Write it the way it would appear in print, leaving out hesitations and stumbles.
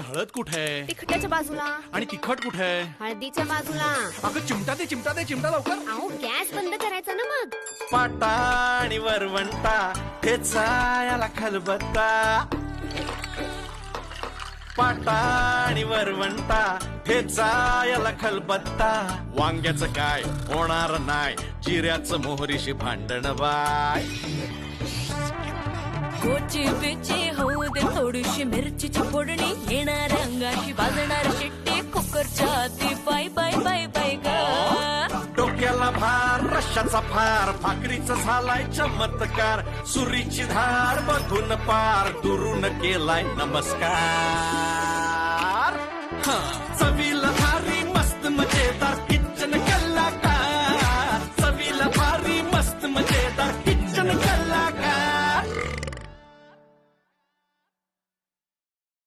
हळद कुठे? तिखटाच्या बाजूला. आणि तिखट कुठे? हळदीच्या बाजूला. अगं चिमटा दे चिमटा लवकर. अहो गॅस बंद करायचा ना मग. पाटा आणि वरवंटा ठेचायला खलबत्ता. पाटा आणि वरवंटा ठेचायला खलबत्ता. वांग्याचं काय होणार नाही, जिऱ्याचं मोहरीशी भांडण बाय. कोची बिची होऊ दे थोडीशी मिरचीची फोडणी. येणार अंगाशी वाजणार शिट्टी. कुकरच्या आती पाय पाय पाय पाय ग. डोक्याला भार रश्याचा फार. भाकरीचा झालाय चमत्कार. सुरीची धार बघून पार. दुरून केलाय नमस्कार. चवीला भारी मस्त मजेदार.